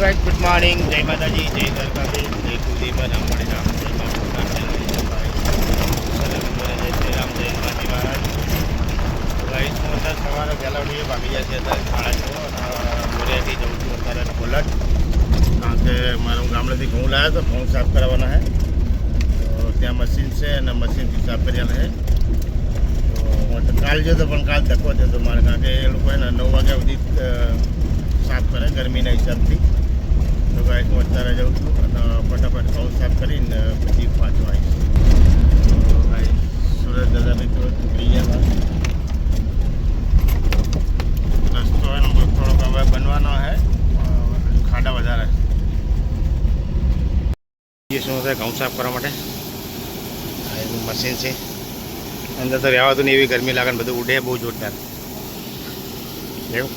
guys good morning जय माता जी जय द्वारकाधीश जय कुलदीप राम बड़े राम जय माँ जय श्री राम जय माती महाराज गाइस હું અત્યારે સવારે વહેલા ઉઠીને ભાગી જાય છે અત્યારે 6:30 મોરિયાથી જઉં છું અત્યારે કોલટ કારણ કે મારું ગામડેથી ઘઉં લાવ્યા તો ઘઉં સાફ કરાવવાના છે તો ત્યાં મશીન છે અને મશીનથી સાફ કર્યા છે તો હું તો કાલ જતો પણ કાલ ધક્કો જતો મારે કારણ કે એ લોકો એને 9 વાગ્યા સુધી સાફ કરે ગરમીના હિસાબથી તો ગાઈસ હું અત્યારે જાઉં છું અને ફટાફટ ઘઉં સાફ કરીને પછી પાછો આવીશ તો ગાઈસ સુરત દાદા મિત્રો નીકળી ગયા રસ્તો એનો થોડોક હવે બનવાનો છે ખાડા વધારે એ શું છે ઘઉં સાફ કરવા માટે એનું મશીન છે અંદર તો રહેવાતું નહીં એવી ગરમી લાગે ને બધું ઉડે બહુ જોરદાર એવું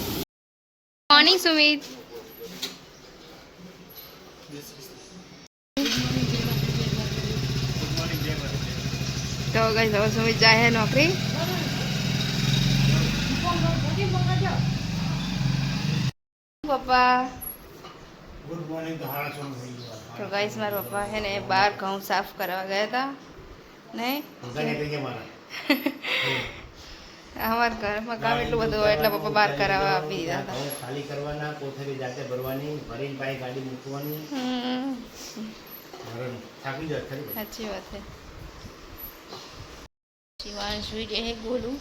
मॉर्निंग सुमित तो गाइस अब सुमित जाए है नौकरी पापा गुड मॉर्निंग तो गाइस मारा पापा है ने बाहर घઉં साफ करवा गया था नहीं हमारे घर में काम એટલું બધું હોય એટલે પપ્પા બહાર કરાવવા આપી દીધા હતા ખાલી કરવાના કોથળી જાતે ભરવાની ભરીને પાછી ગાડી મૂકવાની થાકી જાય ખરી સાચી વાત છે શિવાન સુઈ જાય બોલું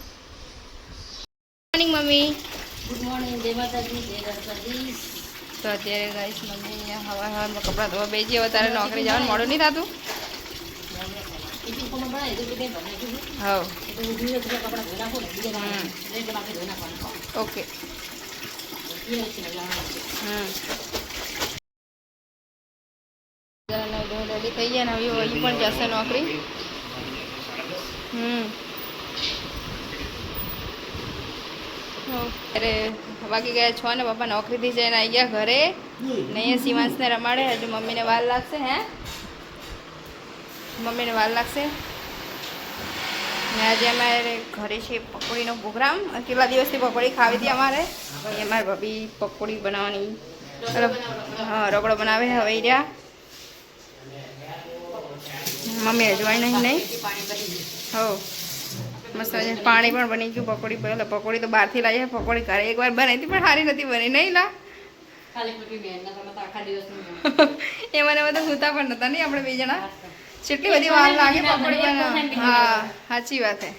મોર્નિંગ મમ્મી ગુડ મોર્નિંગ જય માતાજી જય દ્વારકાધીશ તો અત્યારે ગાઈસ મમ્મી અહીંયા હવારમાં કપડાં ધોવા બેસી હવે તારે નોકરી જવાનું મોડું નહીં થતું ટિફિન કોનો બનાવી તો બે બનાવી દીધું હા તો હું જોઈએ તો કપડા ધોઈ નાખું ને બીજા રેડ બાકી ધોઈ નાખવાનું ઓકે એ છે રેડી થઈ ગયા ને હવે અહીં પણ જશે નોકરી અરે વાગી ગયા 6 ને પપ્પા નોકરીથી જઈને આવી ગયા ઘરે ને અહીંયા શિવાંશને રમાડે હજુ મમ્મીને વાર લાગશે હે મમ્મીને વાર લાગશે ને આજે અમારે ઘરે છે પકોડીનો પ્રોગ્રામ કેટલા દિવસથી પકોડી ખાવી હતી અમારે અમારે ભાભી પકોડી બનાવવાની હા રગડો બનાવે હવે રહ્યા મમ્મી અજવાય નહીં હો મસ્ત પાણી પણ બની ગયું પકોડી પહેલાં પકોડી તો બહારથી લાવીએ પકોડી ઘરે એકવાર બનાવી હતી પણ સારી નથી બની નહીં લા એ મને બધા સૂતા પણ નતા નહીં આપણે બે જણા કેટલી બધી વાર લાગે પકોડી બનાવવા હા સાચી વાત છે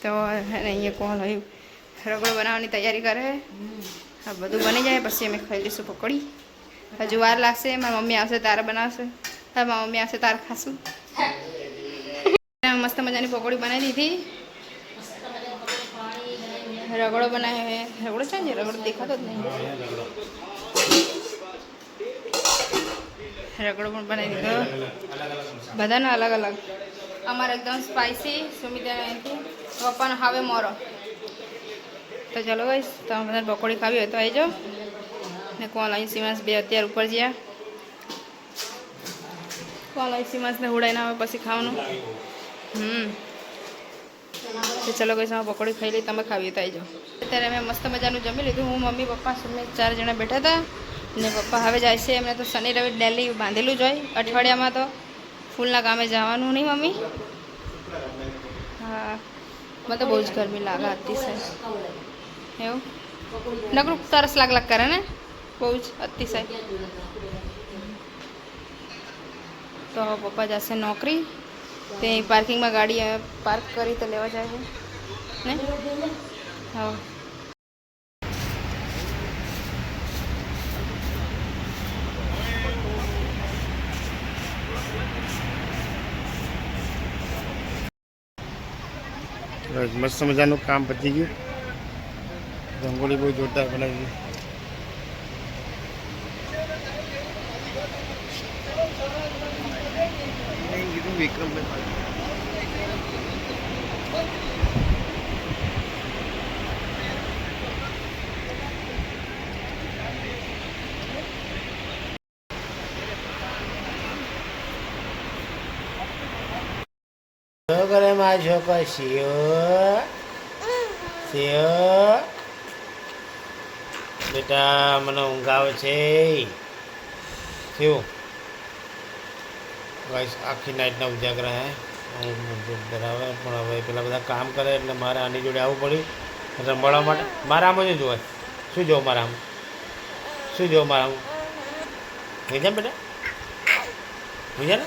તો અહીંયા કોણ હોય રગડો બનાવવાની તૈયારી કરે હા બધું બની જાય પછી અમે ખાઈ લઈશું પકોડી હજુ વાર લાગશે મારી મમ્મી આવશે તારે બનાવશે હા મારી મમ્મી આવશે તારે ખાશું મસ્ત મજાની પકોડી બનાવી દીધી રગડો બનાવ્યો રગડો છે ને રગડો દેખાતો જ નહીં રગડો પણ બનાવી દીધો બધાના અલગ અલગ અમારે એકદમ સ્પાઇસી સુમિતા પપ્પાનો હવે મોરો તો ચલો ગઈશ તમે બધાને પકોડી ખાવી હોય તો આવી જાઓ ને કોલ અહીં સીમાસ બે અત્યારે ઉપર જ્યાં કોલ અહીં સીમાસને ઉડાઈને આવે પછી ખાવાનું તો ચલો ગઈશ અમે પકોડી ખાઈ લઈ તમે ખાવી હોય તો આવી જાઓ અત્યારે મેં મસ્ત મજાનું જમી લીધું હું મમ્મી પપ્પા સુમિત 4 જણા બેઠા હતા ને પપ્પા હવે જાય છે એમને તો શનિ રવિ ડેલી બાંધેલું જ હોય અઠવાડિયામાં તો ફૂલના કામે જવાનું નહીં મમ્મી હા મને તો બહુ જ ગરમી લાગે અતિશય એવું નકરું તરસ લાગ કરે ને બહુ જ અતિશય તો પપ્પા જશે નોકરી તે પાર્કિંગમાં ગાડી પાર્ક કરી તો લેવા જાય છે ને હા મસ્ત મજાનું કામ પતી ગયું રંગોળી બહુ જોરદાર બનાવી વિક્રમ છોકરે માં છોકરો શિયો શિયો બેટા મને ઊંઘ આવે છે શું ગાઈસ આખી નાઈટના ઉજાગરા હે ઊંઘ ધરાવે પણ હવે પેલા બધા કામ કરે એટલે મારે આની જોડે આવવું પડ્યું રમવા માટે મારા આમ જ જોવાય શું જોવું મારા આમ શું જોવું મારા આમ ભેજા બેટા ભેજા ને